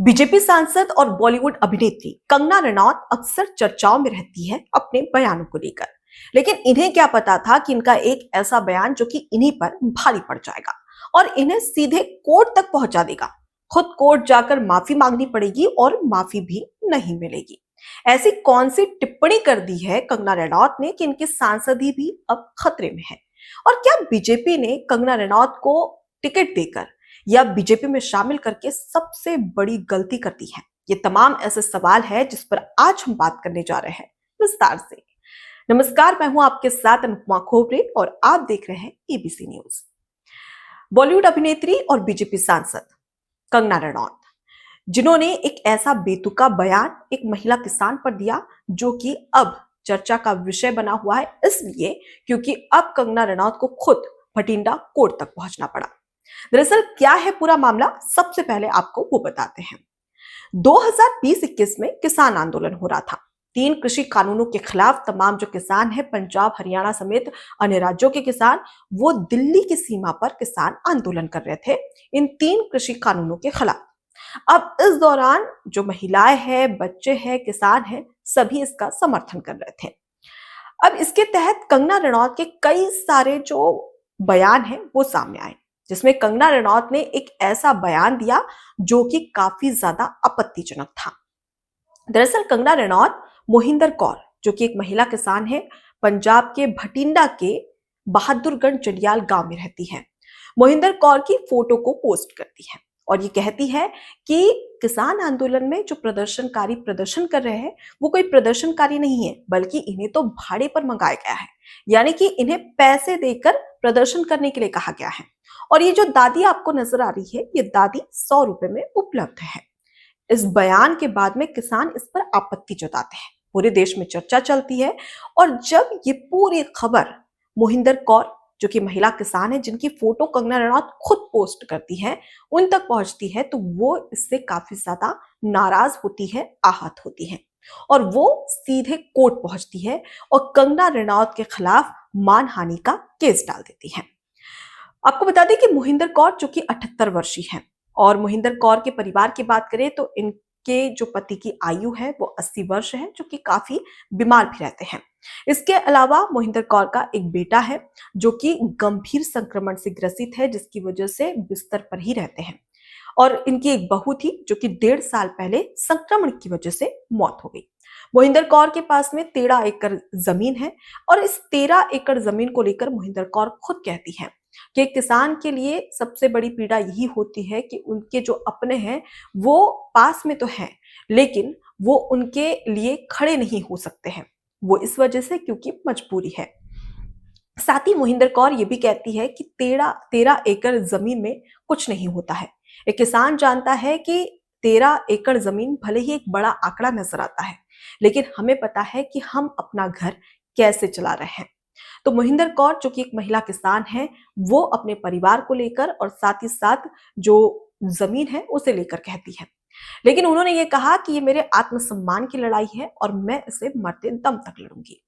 BJP सांसद और बॉलीवुड अभिनेत्री कंगना रनौत अक्सर चर्चाओं में रहती है अपने बयानों को लेकर। लेकिन इन्हें क्या पता था कि इनका एक ऐसा बयान जो कि इन्हीं पर भारी पड़ जाएगा और इन्हें सीधे कोर्ट तक पहुंचा देगा। खुद कोर्ट जाकर माफी मांगनी पड़ेगी और माफी भी नहीं मिलेगी। ऐसी कौन सी टिप्पणी कर दी है कंगना रनौत ने कि इनके सांसद ही भी अब खतरे में है? और क्या बीजेपी ने कंगना रनौत को टिकट देकर या बीजेपी में शामिल करके सबसे बड़ी गलती कर दी है? ये तमाम ऐसे सवाल है जिस पर आज हम बात करने जा रहे हैं विस्तार से। नमस्कार, मैं हूं आपके साथ अनुपमा खोबरे और आप देख रहे हैं एबीसी न्यूज। बॉलीवुड अभिनेत्री और बीजेपी सांसद कंगना रनौत, जिन्होंने एक ऐसा बेतुका बयान एक महिला किसान पर दिया जो कि अब चर्चा का विषय बना हुआ है, इसलिए क्योंकि अब कंगना रनौत को खुद भटिंडा कोर्ट तक पहुंचना पड़ा। दरअसल क्या है पूरा मामला, सबसे पहले आपको वो बताते हैं। 2020-21 में किसान आंदोलन हो रहा था। 3 कृषि कानूनों के खिलाफ तमाम जो किसान हैं, पंजाब, हरियाणा समेत अन्य राज्यों के किसान, वो दिल्ली की सीमा पर किसान आंदोलन कर रहे थे इन 3 कृषि कानूनों के खिलाफ। अब इस दौरान जो महिलाएं हैं, बच्चे हैं, किसान हैं, सभी इसका समर्थन कर रहे थे। अब इसके तहत कंगना रनौत के कई सारे जो बयान हैं वो सामने आए, जिसमें कंगना रनौत ने एक ऐसा बयान दिया जो कि काफी ज्यादा आपत्तिजनक था। दरअसल कंगना रनौत मोहिंदर कौर, जो कि एक महिला किसान है, पंजाब के भटिंडा के बहादुरगढ़ जलियाल गांव में रहती है। मोहिंदर कौर की फोटो को पोस्ट करती है और ये कहती है कि किसान आंदोलन में जो प्रदर्शनकारी प्रदर्शन कर रहे हैं वो कोई प्रदर्शनकारी नहीं है, बल्कि इन्हें तो भाड़े पर मंगाया गया है, यानी कि इन्हें पैसे देकर प्रदर्शन करने के लिए कहा गया है। और ये जो दादी आपको नजर आ रही है, ये दादी 100 रुपए में उपलब्ध है। इस बयान के बाद में किसान इस पर आपत्ति जताते हैं, पूरे देश में चर्चा चलती है। और जब ये पूरी खबर मोहिंदर कौर, जो कि महिला किसान है जिनकी फोटो कंगना रनौत खुद पोस्ट करती है, उन तक पहुंचती है, तो वो इससे काफी ज्यादा नाराज होती है, आहत होती है और वो सीधे कोर्ट पहुंचती है और कंगना रनौत के खिलाफ मानहानि का केस डाल देती है। आपको बता दें कि मोहिंदर कौर जो कि 78 वर्षीय है और मोहिंदर कौर के परिवार की बात करें तो इनके जो पति की आयु है वो 80 वर्ष है, जो कि काफी बीमार भी रहते हैं। इसके अलावा मोहिंदर कौर का एक बेटा है जो कि गंभीर संक्रमण से ग्रसित है, जिसकी वजह से बिस्तर पर ही रहते हैं। और इनकी एक बहू थी जो कि 1.5 साल पहले संक्रमण की वजह से मौत हो गई। मोहिंदर कौर के पास में 13 एकड़ जमीन है और इस 13 एकड़ जमीन को लेकर मोहिंदर कौर खुद कहती है कि किसान के लिए सबसे बड़ी पीड़ा यही होती है कि उनके जो अपने हैं वो पास में तो हैं, लेकिन वो उनके लिए खड़े नहीं हो सकते हैं, वो इस वजह से क्योंकि मजबूरी है। साथ ही मोहिंदर कौर ये भी कहती है कि 13 एकड़ जमीन में कुछ नहीं होता है। एक किसान जानता है कि 13 एकड़ जमीन भले ही एक बड़ा आंकड़ा नजर आता है, लेकिन हमें पता है कि हम अपना घर कैसे चला रहे हैं। तो मोहिंदर कौर जो कि एक महिला किसान है, वो अपने परिवार को लेकर और साथ ही साथ जो जमीन है उसे लेकर कहती है। लेकिन उन्होंने ये कहा कि ये मेरे आत्मसम्मान की लड़ाई है और मैं इसे मरते दम तक लड़ूंगी।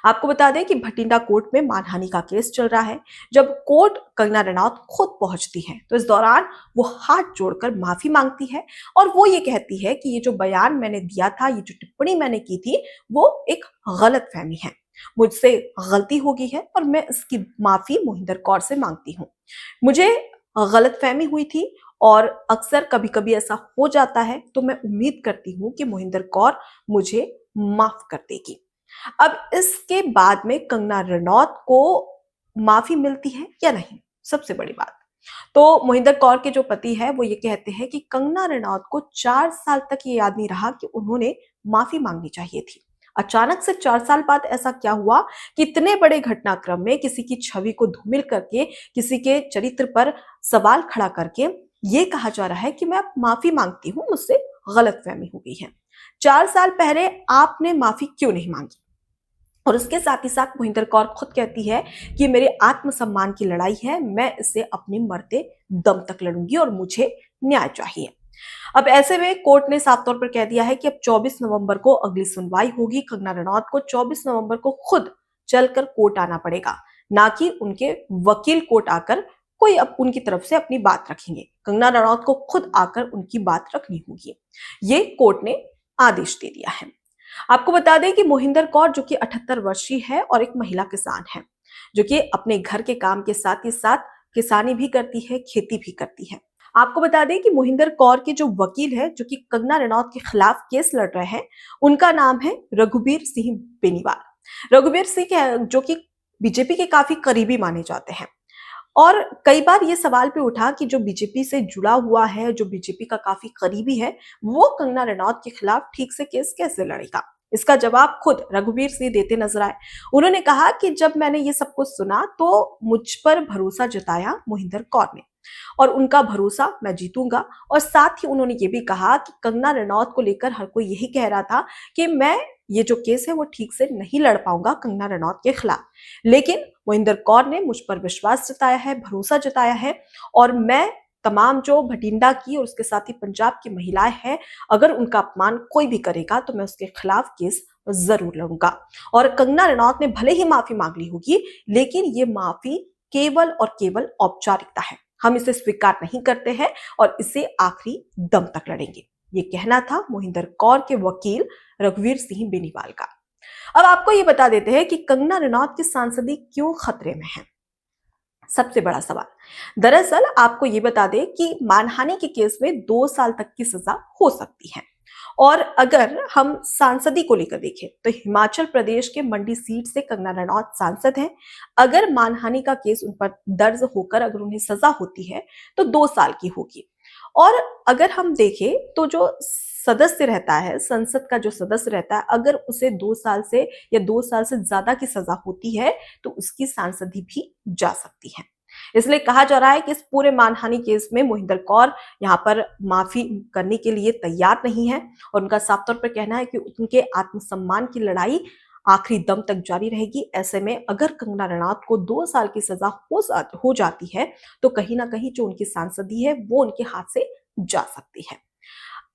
आपको बता दें कि भटिंडा कोर्ट में मानहानि का केस चल रहा है। जब कोर्ट कंगना रनौत खुद पहुंचती है तो इस दौरान वो हाथ जोड़कर माफी मांगती है और वो ये कहती है कि ये जो बयान मैंने दिया था, ये जो टिप्पणी मैंने की थी, वो एक गलतफहमी है, मुझसे गलती हो गई है और मैं इसकी माफी मोहिंदर कौर से मांगती हूँ। मुझे गलतफहमी हुई थी और अक्सर कभी कभी ऐसा हो जाता है, तो मैं उम्मीद करती हूँ कि मोहिंदर कौर मुझे माफ कर देगी। अब इसके बाद में कंगना रनौत को माफी मिलती है या नहीं, सबसे बड़ी बात। तो मोहिंदर कौर के जो पति है वो ये कहते हैं कि कंगना रनौत को 4 साल तक ये याद नहीं रहा कि उन्होंने माफी मांगनी चाहिए थी। अचानक से 4 साल बाद ऐसा क्या हुआ कि इतने बड़े घटनाक्रम में किसी की छवि को धूमिल करके, किसी के चरित्र पर सवाल खड़ा करके ये कहा जा रहा है कि मैं माफी मांगती हूं, मुझसे गलतफहमी हो गई है। 4 साल पहले आपने माफी क्यों नहीं मांगी? और उसके साथ ही साथ मोहिंदर कौर खुद कहती है कि मेरे आत्मसम्मान की लड़ाई है, मैं इसे अपने मरते दम तक लड़ूंगी और मुझे न्याय चाहिए। अब ऐसे में कोर्ट ने साफ तौर पर कह दिया है कि अब 24 नवंबर को अगली सुनवाई होगी। कंगना रनौत को 24 नवंबर को खुद चलकर कोर्ट आना पड़ेगा, ना कि उनके वकील कोर्ट आकर कोई अब उनकी तरफ से अपनी बात रखेंगे। कंगना रनौत को खुद आकर उनकी बात रखनी होगी। ये कोर्ट ने आदेश दे दिया है। आपको बता दें कि मोहिंदर कौर जो कि 78 वर्षीय है और एक महिला किसान है, जो कि अपने घर के काम के साथ ही साथ किसानी भी करती है, खेती भी करती है। आपको बता दें कि मोहिंदर कौर के जो वकील है, जो कि कंगना रनौत के खिलाफ केस लड़ रहे हैं, उनका नाम है रघुबीर सिंह बेनीवाल। रघुबीर सिंह जो कि बीजेपी के काफी करीबी माने जाते हैं। और कई बार ये सवाल भी उठा कि जो बीजेपी से जुड़ा हुआ है, जो बीजेपी का काफी करीबी है, वो कंगना रनौत के खिलाफ ठीक से केस कैसे लड़ेगा। इसका जवाब खुद रघुबीर सिंह देते नजर आए। उन्होंने कहा कि जब मैंने ये सब कुछ सुना तो मुझ पर भरोसा जताया मोहिंदर कौर ने, और उनका भरोसा मैं जीतूंगा। और साथ ही उन्होंने ये भी कहा कि कंगना रनौत को लेकर हर कोई यही कह रहा था कि मैं ये जो केस है वो ठीक से नहीं लड़ पाऊंगा कंगना रनौत के खिलाफ, लेकिन मोहिंदर कौर ने मुझ पर विश्वास जताया है, भरोसा जताया है, और मैं तमाम जो भटिंडा की और उसके साथ ही पंजाब की महिलाएं हैं, अगर उनका अपमान कोई भी करेगा तो मैं उसके खिलाफ केस जरूर लड़ूंगा। और कंगना रनौत ने भले ही माफी मांग ली होगी, लेकिन ये माफी केवल और केवल औपचारिकता है। हम इसे स्वीकार नहीं करते हैं और इसे आखिरी दम तक लड़ेंगे। ये कहना था मोहिंदर कौर के वकील रघुवीर सिंह बेनीवाल का। अब आपको ये बता देते हैं कि कंगना रनौत की सांसदी क्यों खतरे में है। सबसे बड़ा सवाल दरअसल आपको ये बता दें कि मानहानि के केस में 2 साल तक की सजा हो सकती है। और अगर हम सांसदी को लेकर देखें तो हिमाचल प्रदेश के मंडी सीट से कंगना रनौत सांसद हैं। अगर मानहानि का केस उन पर दर्ज होकर अगर उन्हें सजा होती है तो 2 साल की होगी। और अगर हम देखें तो जो सदस्य रहता है, संसद का जो सदस्य रहता है, अगर उसे 2 साल से या 2 साल से ज्यादा की सजा होती है तो उसकी सांसदी भी जा सकती है। इसलिए कहा जा रहा है कि इस पूरे मानहानि केस में मोहिंदर कौर यहाँ पर माफी करने के लिए तैयार नहीं है, और उनका साफ तौर पर कहना है कि उनके आत्मसम्मान की लड़ाई आखिरी दम तक जारी रहेगी। ऐसे में अगर कंगना रनौत को 2 साल की सजा हो जाती है तो कहीं ना कहीं जो उनकी सांसदी है वो उनके हाथ से जा सकती है।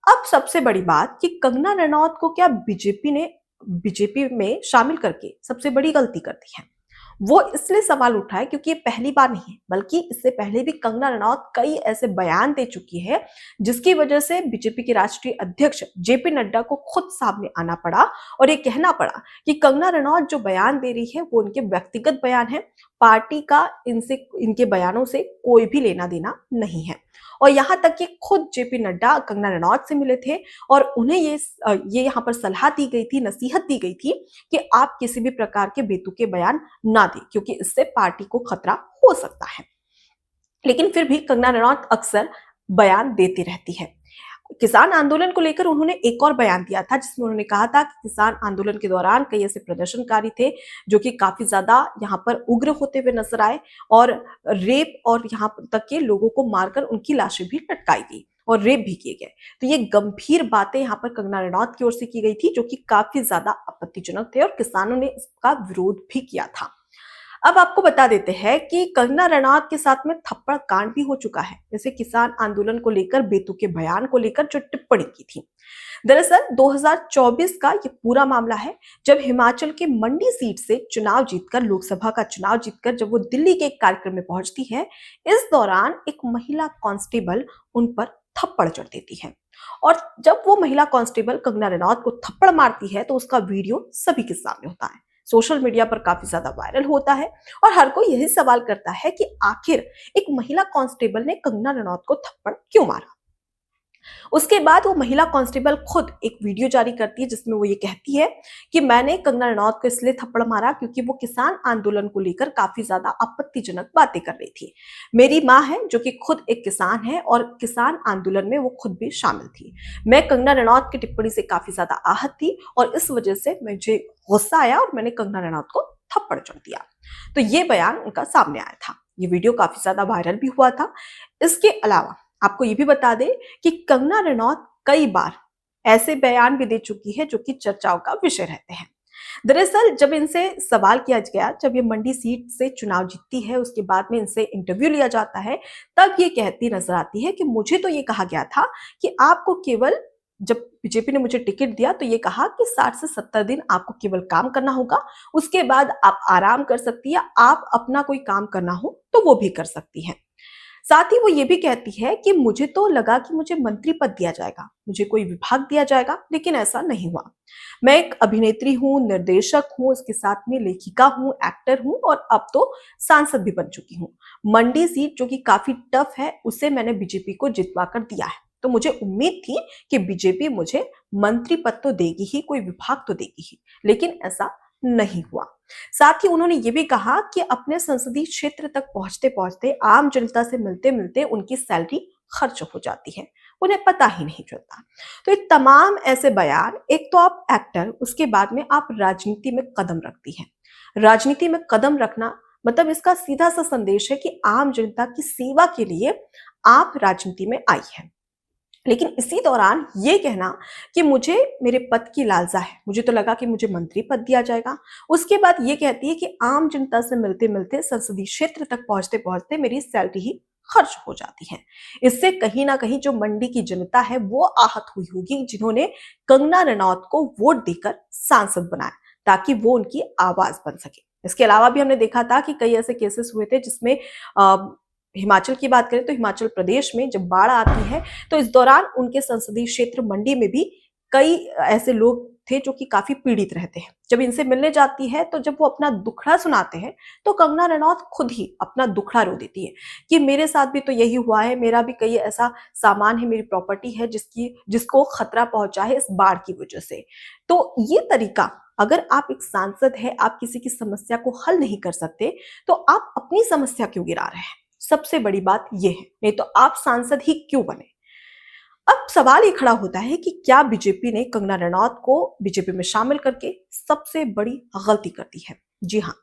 अब सबसे बड़ी बात कि कंगना रनौत को क्या बीजेपी में शामिल करके सबसे बड़ी गलती कर दी है। वो इसलिए सवाल उठा है क्योंकि ये पहली बार नहीं है, बल्कि इससे पहले भी कंगना रनौत कई ऐसे बयान दे चुकी है जिसकी वजह से बीजेपी के राष्ट्रीय अध्यक्ष जेपी नड्डा को खुद सामने आना पड़ा और ये कहना पड़ा कि कंगना रनौत जो बयान दे रही है वो उनके व्यक्तिगत बयान है, पार्टी का इनके बयानों से कोई भी लेना देना नहीं है। और यहाँ तक कि खुद जेपी नड्डा कंगना रनौत से मिले थे और उन्हें ये यहाँ पर सलाह दी गई थी, नसीहत दी गई थी कि आप किसी भी प्रकार के बेतुके बयान ना दें, क्योंकि इससे पार्टी को खतरा हो सकता है। लेकिन फिर भी कंगना रनौत अक्सर बयान देती रहती है। किसान आंदोलन को लेकर उन्होंने एक और बयान दिया था जिसमें उन्होंने कहा था कि किसान आंदोलन के दौरान कई ऐसे प्रदर्शनकारी थे जो कि काफी ज्यादा यहाँ पर उग्र होते हुए नजर आए, और रेप और यहाँ तक के लोगों को मारकर उनकी लाशें भी लटकाई गई और रेप भी किए गए। तो ये गंभीर बातें यहाँ पर कंगना रनौत की ओर से की गई थी जो कि काफी ज्यादा आपत्तिजनक थे और किसानों ने इसका विरोध भी किया था। अब आपको बता देते हैं कि कंगना रनौत के साथ में थप्पड़ कांड भी हो चुका है, जैसे किसान आंदोलन को लेकर बेतुके बयान को लेकर जो टिप्पणी की थी। दरअसल 2024 का ये पूरा मामला है जब हिमाचल के मंडी सीट से चुनाव जीतकर, लोकसभा का चुनाव जीतकर जब वो दिल्ली के एक कार्यक्रम में पहुंचती है, इस दौरान एक महिला कांस्टेबल उन पर थप्पड़ जड़ देती है। और जब वो महिला कांस्टेबल कंगना रनौत को थप्पड़ मारती है तो उसका वीडियो सभी के सामने होता है, सोशल मीडिया पर काफी ज्यादा वायरल होता है, और हर कोई यही सवाल करता है कि आखिर एक महिला कांस्टेबल ने कंगना रनौत को थप्पड़ क्यों मारा। उसके बाद वो महिला कांस्टेबल खुद एक वीडियो जारी करती है जिसमें वो ये कहती है कि मैंने कंगना रनौत को इसलिए थप्पड़ मारा क्योंकि वो किसान आंदोलन को लेकर काफी ज्यादा आपत्तिजनक बातें कर रही थी। मेरी माँ है जो कि खुद एक किसान है और किसान आंदोलन में वो खुद भी शामिल थी। मैं कंगना रनौत की टिप्पणी से काफी ज्यादा आहत थी और इस वजह से मुझे गुस्सा आया और मैंने कंगना रनौत को थप्पड़ जड़ दिया। तो ये बयान उनका सामने आया था। ये वीडियो काफी ज्यादा वायरल भी हुआ था। इसके अलावा आपको ये भी बता दें कि कंगना रनौत कई बार ऐसे बयान भी दे चुकी है जो कि चर्चाओं का विषय रहते हैं। दरअसल जब इनसे सवाल किया गया, जब ये मंडी सीट से चुनाव जीतती है, उसके बाद में इनसे इंटरव्यू लिया जाता है, तब ये कहती नजर आती है कि मुझे तो ये कहा गया था कि आपको केवल, जब बीजेपी ने मुझे टिकट दिया तो ये कहा कि 60 से 70 दिन आपको केवल काम करना होगा, उसके बाद आप आराम कर सकती है, आप अपना कोई काम करना हो तो वो भी कर सकती हैं। साथ ही वो ये भी कहती है कि मुझे तो लगा कि मुझे मंत्री पद दिया जाएगा, मुझे कोई विभाग दिया जाएगा, लेकिन ऐसा नहीं हुआ। मैं एक अभिनेत्री हूँ, निर्देशक हूँ, इसके साथ में लेखिका हूँ, एक्टर हूँ और अब तो सांसद भी बन चुकी हूँ। मंडी सीट जो कि काफी टफ है, उसे मैंने बीजेपी को जितवा कर दिया है। तो मुझे उम्मीद थी कि बीजेपी मुझे मंत्री पद तो देगी ही, कोई विभाग तो देगी ही, लेकिन ऐसा नहीं हुआ। साथ ही उन्होंने ये भी कहा कि अपने संसदीय क्षेत्र तक पहुंचते पहुंचते आम जनता से मिलते मिलते उनकी सैलरी खर्च हो जाती है, उन्हें पता ही नहीं चलता। तो ये तमाम ऐसे बयान, एक तो आप एक्टर, उसके बाद में आप राजनीति में कदम रखती हैं। राजनीति में कदम रखना मतलब इसका सीधा सा संदेश है कि आम जनता की सेवा के लिए आप राजनीति में आई हैं। लेकिन इसी दौरान ये कहना कि मुझे मेरे पद की लालसा है, मुझे तो लगा कि मुझे मंत्री पद दिया जाएगा। उसके बाद ये कहती है कि आम जनता से मिलते-मिलते संसदीय क्षेत्र तक पहुँचते-पहुँचते मेरी सैलरी ही खर्च हो जाती है। इससे कहीं न कहीं जो मंडी की जनता है वो आहत हुई होगी, जिन्होंने कंगना रनौत को वोट देकर सांसद बनाया ताकि वो उनकी आवाज़ बन सके। इसके अलावा भी हमने देखा था कि कई ऐसे केसेस हुए थे जिसमें हिमाचल की बात करें तो हिमाचल प्रदेश में जब बाढ़ आती है तो इस दौरान उनके संसदीय क्षेत्र मंडी में भी कई ऐसे लोग थे जो कि काफी पीड़ित रहते हैं। जब इनसे मिलने जाती है तो जब वो अपना दुखड़ा सुनाते हैं तो कंगना रनौत खुद ही अपना दुखड़ा रो देती है कि मेरे साथ भी तो यही हुआ है, मेरा भी कई ऐसा सामान है, मेरी प्रॉपर्टी है जिसको खतरा पहुंचा है इस बाढ़ की वजह से। तो ये तरीका, अगर आप एक सांसद है, आप किसी की समस्या को हल नहीं कर सकते तो आप अपनी समस्या क्यों गिरा रहे हैं? सबसे बड़ी बात ये है, नहीं तो आप सांसद ही क्यों बने? अब सवाल ये खड़ा होता है कि क्या बीजेपी ने कंगना रनौत को बीजेपी में शामिल करके सबसे बड़ी गलती कर दी है? जी हाँ,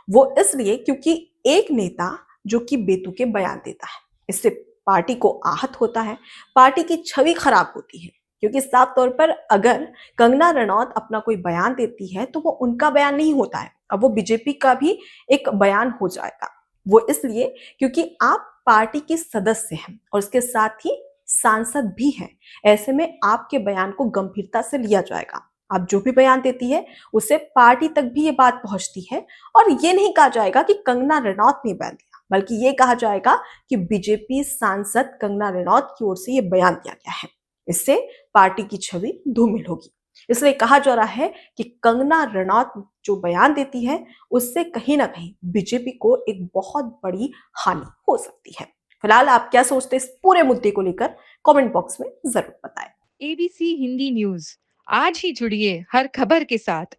वो इसलिए क्योंकि एक नेता जो कि बेतुके बयान देता है, इससे पार्टी को आहत होता है, पार्टी की छवि खराब होती है। क्योंकि साफ तौर पर अगर कंगना रनौत अपना कोई बयान देती है तो वो उनका बयान नहीं होता है, अब वो बीजेपी का भी एक बयान हो जाएगा। वो इसलिए क्योंकि आप पार्टी के सदस्य हैं और उसके साथ ही सांसद भी हैं। ऐसे में आपके बयान को गंभीरता से लिया जाएगा। आप जो भी बयान देती है उससे पार्टी तक भी ये बात पहुंचती है और ये नहीं कहा जाएगा कि कंगना रनौत ने बयान दिया, बल्कि ये कहा जाएगा कि बीजेपी सांसद कंगना रनौत की ओर से ये बयान दिया गया है। इससे पार्टी की छवि धूमिल होगी। इसलिए कहा जा रहा है कि कंगना रनौत जो बयान देती है उससे कहीं ना कहीं बीजेपी को एक बहुत बड़ी हानि हो सकती है। फिलहाल आप क्या सोचते हैं इस पूरे मुद्दे को लेकर? कमेंट बॉक्स में जरूर बताएं। एबीसी हिंदी न्यूज आज ही जुड़िए हर खबर के साथ।